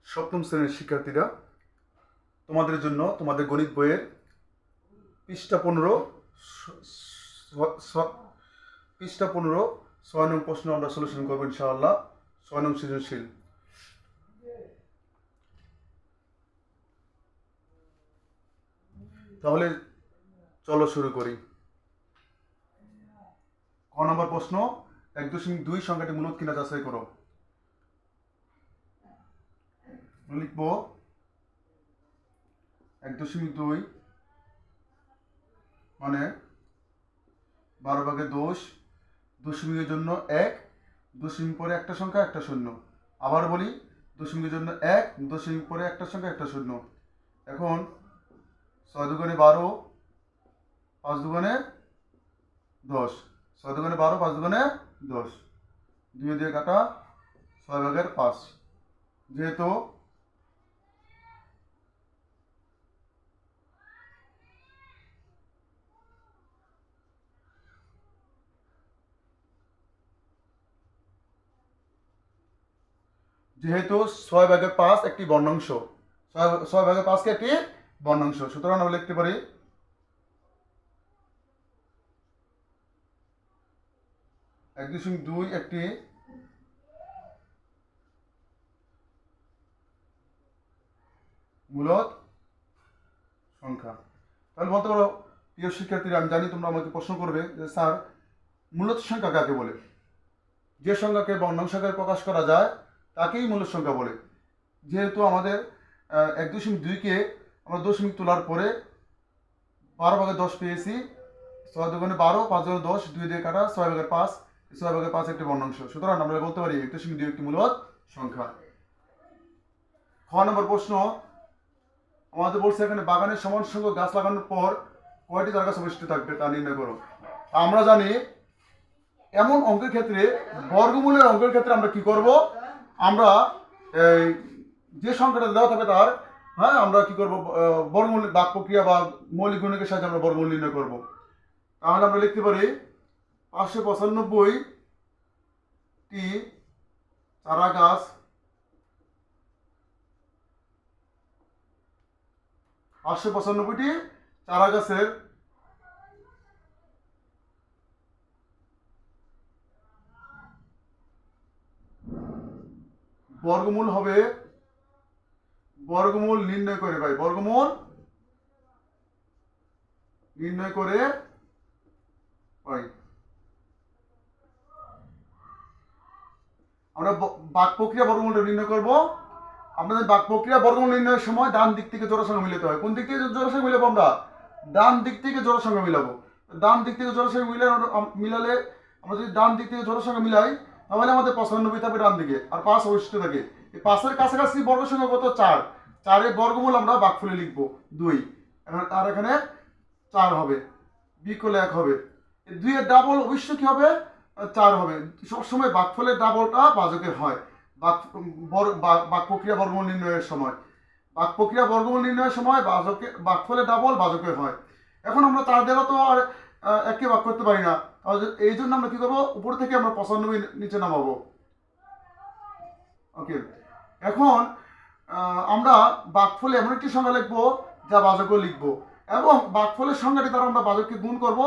সপ্তম শ্রেণীর শিক্ষার্থীরা, তোমাদের জন্য তোমাদের গণিত বইয়ের পৃষ্ঠা 15 পৃষ্ঠা 15 6 নং প্রশ্ন আমরা সলিউশন করবো ইনশাআল্লাহ। 6 নং সৃজনশীল। তাহলে চলো শুরু করি। ক নম্বর প্রশ্ন, 1.2 সংখ্যাটি মূলত কিনা যাচাই করো। লিখবো 1.2 মানে 12/10, দশমিকের জন্য 1, দশমিক পরে একটা সংখ্যা একটা শূন্য। আবার বলি, দশমিকের জন্য 1, দশমিক পরে একটা সংখ্যা একটা শূন্য। এখন 6 দুগুণে 12, 5 দুগুণে 10, 6 দুগুণে 12, 5 দুগুণে 10, 2 দিয়ে কাটা, 6/5। যেহেতু যেহেতু 6/5 একটি বর্ণাংশ, 6/5 কে একটি বর্ণাংশ, সুতরাং আমরা লিখতে পারি 1.2 একটি মূলদ সংখ্যা। তাহলে বলতে পারো, প্রিয় শিক্ষার্থীরা, আমি জানি তোমরা আমাকে প্রশ্ন করবে যে স্যার, মূলদ সংখ্যা কাকে বলে? যে সংখ্যাকে বর্ণাংশ আকারে প্রকাশ করা যায় তাকেই মূলদ সংখ্যা বলে। যেহেতু আমাদের 1.2কে আমরা দশমিক তোলার পরে 12/10 পেয়েছি, 6 দুগুণে 12, 5 দুগুণে 10, 2 দিয়ে কাটা, 6/5। 6/5 একটি বর্ণাংশ, সুতরাং আমরা বলতে পারি 1.2 একটি মূলদ সংখ্যা। খ নম্বর প্রশ্ন, আমাদের বলছে এখানে বাগানের সমান সংখ্যক গাছ লাগানোর পর কয়টি চারাগাছ অবশিষ্ট থাকবে তা নির্ণয় করো। আমরা জানি এমন অঙ্কের ক্ষেত্রে, বর্গমূলের অঙ্কের ক্ষেত্রে আমরা কি করব, আমরা যে সংখ্যাটা দেওয়া থাকবে তার আমরা কি করব, বর্গমূল বাক প্রক্রিয়া বা মৌলিক গুণকের সাহায্যে আমরা বর্গমূল নির্ণয় করব। তাহলে আমরা লিখতে পারি 595টি চারা গাছ 595টি চারা গাছের বর্গমূল হবে, বর্গমূল নির্ণয় করে ভাই, বর্গমূল নির্ণয় করে পাই। আমরা বাক প্রক্রিয়া বর্গমূলটা নির্ণয় করব। আমাদের বাক প্রক্রিয়া বর্গমূল নির্ণয়ের সময় ডান দিক থেকে জোড়া সংখ্যা মিলাতে হয়। কোন দিক থেকে জোড়া সংখ্যা মিলাবো? আমরা ডান দিক থেকে জোড়া সংখ্যা মিলাবো। ডান দিক থেকে জোড়া সংখ্যা মিলালে আমরা যদি ডান দিক থেকে জোড়া সংখ্যা মিলাই, তাহলে আমাদের 95 থাকবে ডান দিকে, আর 5 অবশিষ্ট থাকে। এই 5-এর কাছাকাছি বর্গ সংখ্যা কত? 4। 4-এর বর্গমূল আমরা বাকফলে লিখবো 2। আর এখানে 4 হবে, বিকলে 1 হবে। 2-এর ডাবল অবশ্যই কি হবে? 4 হবে। সবসময় বাকফলের ডাবলটা বাজকের হয় বাক প্রক্রিয়া বর্গমূল নির্ণয়ের সময়। বাক প্রক্রিয়া বর্গমূল নির্ণয়ের সময় বাকফলের ডাবল বাজকের হয়। এখন আমরা 4 দ্বারা তো আর এককে ভাগ করতে পারি না, এই জন্য আমরা কি করবো, উপর থেকে আমরা 95 নিচে নামাবো। ওকে, এখন আমরা বাকফলে এমন একটি সংখ্যা লিখবো যা বাজকও লিখবো, এবং বাকফলের সংখ্যাটি দ্বারা আমরা বাজককে গুণ করব।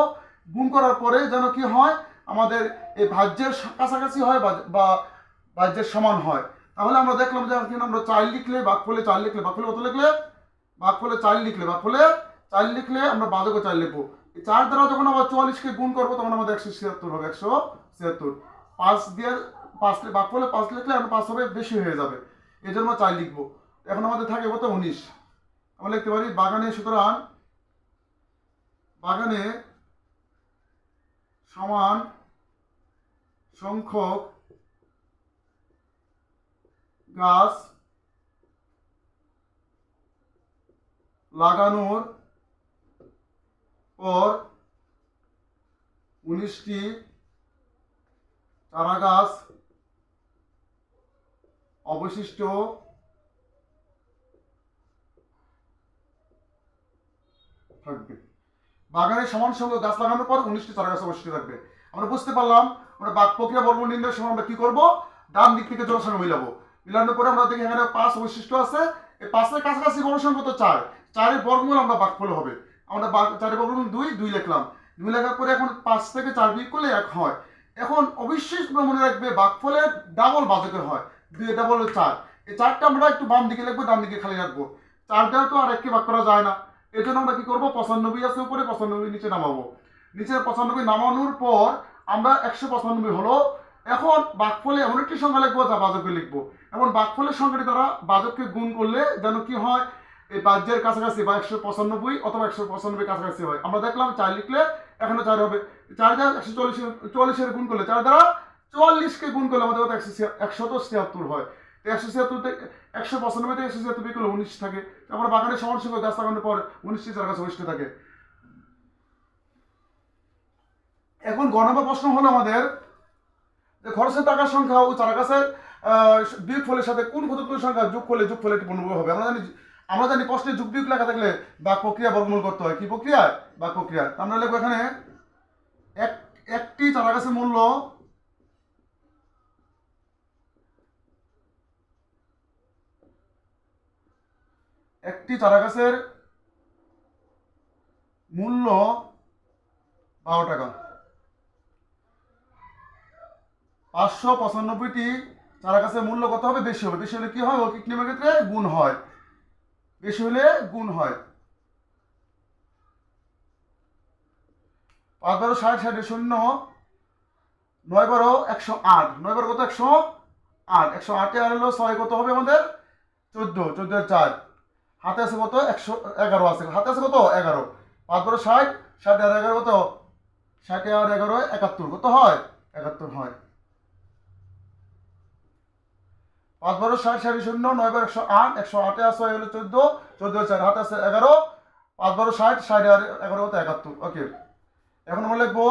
গুণ করার পরে যেন কি হয়, আমাদের এই ভাজ্যের কাছাকাছি হয় বা ভাজ্যের সমান হয়। তাহলে আমরা দেখলাম যে আমরা 4 লিখলে বাকফলে 4 লিখলে, বাকফলে কত লিখলে? বাকফলে 4 লিখলে, বাকফলে 4 লিখলে আমরা বাজকও 4 লিখবো। এই 4 দ্বারা যখন আবার 44কে গুণ করবো, তখন আমাদের 176 হবে। 176 5 দিয়ে 5 বাকফলে 5 লিখলে আমরা 5 হবে, বেশি হয়ে যাবে, এই জন্য 4 লিখবো। এখন আমাদের থাকে কত? 19। আমরা লিখতে পারি বাগানে, সুতরাং বাগানে সমান সংখ্যক গাছ লাগানোর পর 19টি চারা গাছ অবশিষ্ট থাকবে। বাগানে সমান সংখ্যক গাছ লাগানোর পর 19টি চারা গাছ অবশিষ্ট থাকবে। আমরা বুঝতে পারলাম আমরা বাক প্রক্রিয়া বর্গমূল নির্ণয়ের সময় আমরা কি করব, ডান দিক থেকে জোড়ার সঙ্গে মিলাবো। মিলানোর পরে আমরা দেখি এখানে 5 অবশিষ্ট আছে। এই 5 এর কাছাকাছি বড় সংখ্যা তো 4, 4 এর বর্গমূল আমরা বাকফল হবে। আমরা 4 এর বর্গমূল 2, 2 লিখলাম। 2 লেখার পরে এখন 5 থেকে 4 বিয়োগ করলে 1 হয়। এখন অবশ্যই তোমরা মনে রাখবে বাকফলের ডাবল বাজকের হয়, 2 এর ডাবল 4। এই 4টা আমরা একটু বাম দিকে লিখবো, ডান দিকে খালি রাখবো। 4 দ্বারা তো আর 1 কে ভাগ করা যায় না, এই জন্য আমরা কি করবো, 95 আছে উপরে, 95 নিচে নামাবো। নিচে 95 নামানোর পর আমরা 195 হলো। এখন বাকফলে এমন একটি সংখ্যা লিখবো যা বাজকে লিখবো। এখন বাকফলের সংখ্যাটি দ্বারা বাজককে গুণ করলে যেন কি হয়, এই বাজ্যের কাছাকাছি বা 195 অথবা 195 কাছাকাছি হয়। আমরা দেখলাম 4 লিখলে এখানে 4 হবে। 4 দ্বারা 144 গুণ করলে, 4 দ্বারা 44 কে গুণ করলে আমাদের 176 হয়। 176 থেকে 195 থেকে 176 বিয়োগ করলে 19 থাকে। আমরা বাগানের সমান সংখ্যা গাছ লাগানোর পর 19টি চার গাছ অবশিষ্ট থাকে। এখন গ নম্বর প্রশ্ন হলো আমাদের যে খরচের টাকার সংখ্যা ও চারা গাছের বিয়োগফলের সাথে কোন ক্ষতিপূরণ সংখ্যা যোগ করলে যোগফল একটি পূর্ণবর্গ হবে। আমরা জানি প্রশ্নে যোগ বিয়োগ লেখা থাকলে বাক প্রক্রিয়া বর্গমূল করতে হয়। কি প্রক্রিয়া? বাক প্রক্রিয়া। আমরা লিখবো এখানে একটি চারা গাছের মূল্য মূল্য 12 টাকা। 595টি চারা গাছের মূল্য কত হবে? বেশি হবে। বেশি হলে কি হয়? ঐকিক নিয়মের ক্ষেত্রে গুণ হয়, বেশি হলে গুণ হয়। 5 12 60 60 শূন্য 9 12 108, 9 12 কত? 108। 108 আর হলো 6 কত হবে আমাদের? 14, 14 এর 4 হাতে আছে কত? 111 আছে, হাতে আছে কত? 11। 5 12 60, 60 আর 11 কত? 60 আর 11 71, কত হয়? 71 হয়। 5 12 60 60 শূন্য 9 12 108, 108 আছে হলো 14, 14 4 হাতে আছে 11। 5 12 60, 60 আর 11 কত? 71। ওকে, এখন আমরা লিখবো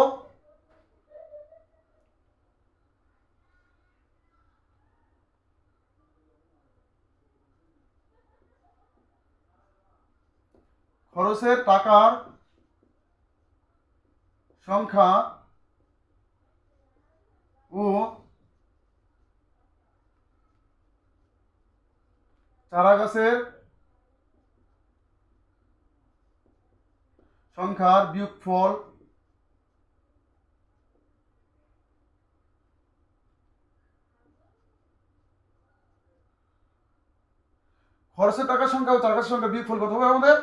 খরচের টাকার সংখ্যা ও চারা গাছের সংখ্যার বিয়োগফল খরচের টাকার সংখ্যা ও চারা গাছের সংখ্যা বিয়োগফল কত হবে আমাদের?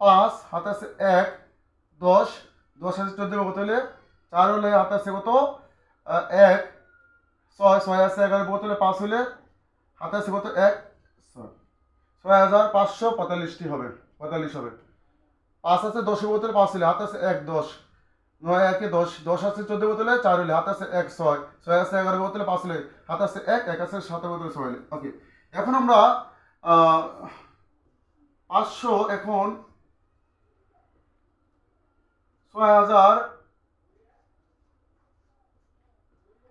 5 হাতে আছে 1, 10, 10 আছে 14 কত হলে 4 হলে হাতে আছে কত? 1, 6, 6 আছে 11 বোতলে 5 হলে হাতে আছে কত? 1, 6545টি হবে, 45 হবে। 5 আছে 10 বোতলে 5 হলে হাতে আছে 1, 10, 9 1 10, 10 আছে 14 বোতলে 4 হলে হাতে আছে 1, 6, 6 আছে 11 বোতলে 5 হলে হাতে আছে 1, 1 আছে 7 বোতলে 6 হলে। ওকে, এখন আমরা 500 এখন 6000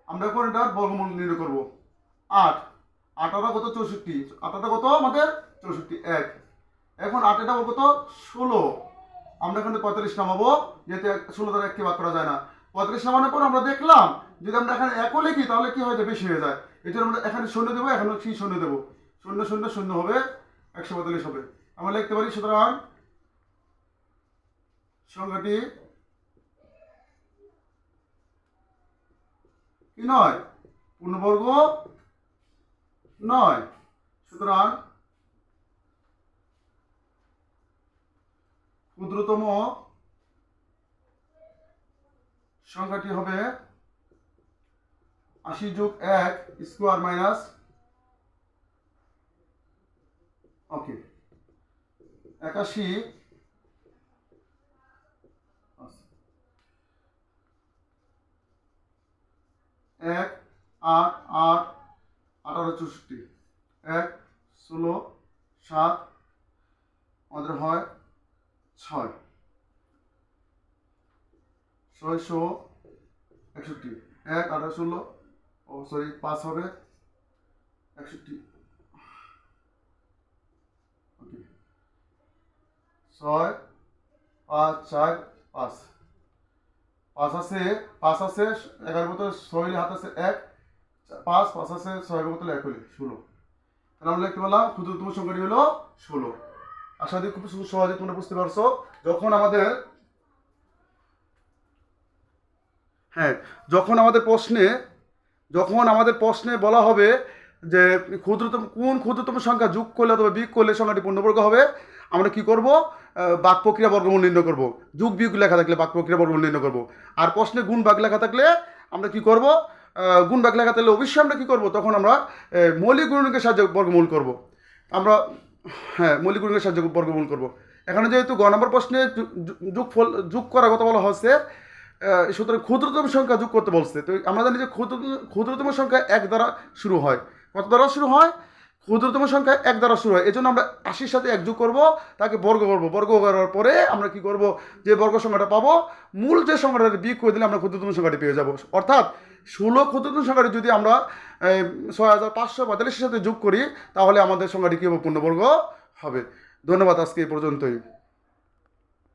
আমরা এখন এটার বর্গমূল নির্ণয় করব। 8, 8 কত? 64, 8 কত আমাদের? 64, 1। এখন 8 এটা কত? 16। আমরা এখানে 45 নামাবো, যেহেতু 16 দ্বারা 1 কে ভাগ করা যায় না। 45 নামানোর পর আমরা দেখলাম যদি আমরা এখানে 1 লিখি তাহলে কি হয়? বেশি হয়ে যায়। এই জন্য আমরা এখানে 0 দেবো, এখানে কি 0 দেবো। 0 0 0 হবে, 142 হবে। আমরা লিখতে পারি সুতরাং সংখ্যাটি কি নয়? পূর্ণবর্গ নয়। সুতরাং ক্ষুদ্রতম সংখ্যাটি হবে 80 যোগ 1 স্কোয়ার মাইনাস, ওকে, 81, 1 8 8 18 64, 1 16 7 আমাদের হয় 6 661, 1 18 16, ও সরি 5 হবে 61। 6 5 4 5 5 আছে 11 বোতল 6 হাত আছে 1 5 5 আছে 6 বোতল 1 হলে 16। তাহলে আমরা লিখতে পারলাম ক্ষুদ্রতম সংখ্যাটি হলো 16। আশা করি খুব সহজে তোমরা বুঝতে পারছো। যখন আমাদের যখন আমাদের প্রশ্নে বলা হবে যে ক্ষুদ্রতম সংখ্যা যোগ করলে অথবা বিয়োগ করলে সংখ্যাটি পূর্ণবর্গ হবে, আমরা কি করব? বাক প্রক্রিয়া বর্গমূল নির্ণয় করব। যোগ বিয়োগ লেখা থাকলে বাক প্রক্রিয়া বর্গমূল নির্ণয় করব। আর প্রশ্নে গুণ ভাগ লেখা থাকলে আমরা কি করব? গুণ ভাগ লেখা থাকলে অবশ্যই আমরা কি করব? তখন আমরা মৌলিক গুণকের সাহায্যে বর্গমূল করব। আমরা মৌলিক গুণকের সাহায্যে বর্গমূল করব। এখানে যেহেতু গ নম্বর প্রশ্নে যোগ করার কথা বলা হচ্ছে, সুতরাং ক্ষুদ্রতম সংখ্যা যোগ করতে বলছে। তো আমরা জানি যে ক্ষুদ্রতম সংখ্যা 1 দ্বারা শুরু হয়। কত দ্বারা শুরু হয়? ক্ষুদ্রতম সংখ্যা 1 দ্বারা শুরু হয়। এই জন্য আমরা 80-র সাথে 1 যোগ করবো, তাকে বর্গ করবো। বর্গ করার পরে আমরা কি করব? যে বর্গ সংখ্যাটা পাবো, মূল যে সংখ্যাটা বিয়োগ করে দিলে আমরা ক্ষুদ্রতম সংখ্যাটি পেয়ে যাবো। অর্থাৎ 16 ক্ষুদ্রতম সংখ্যাটি যদি আমরা 6545-এর সাথে যোগ করি, তাহলে আমাদের সংখ্যাটি কি হবে? পূর্ণবর্গ হবে। ধন্যবাদ, আজকে এই পর্যন্তই।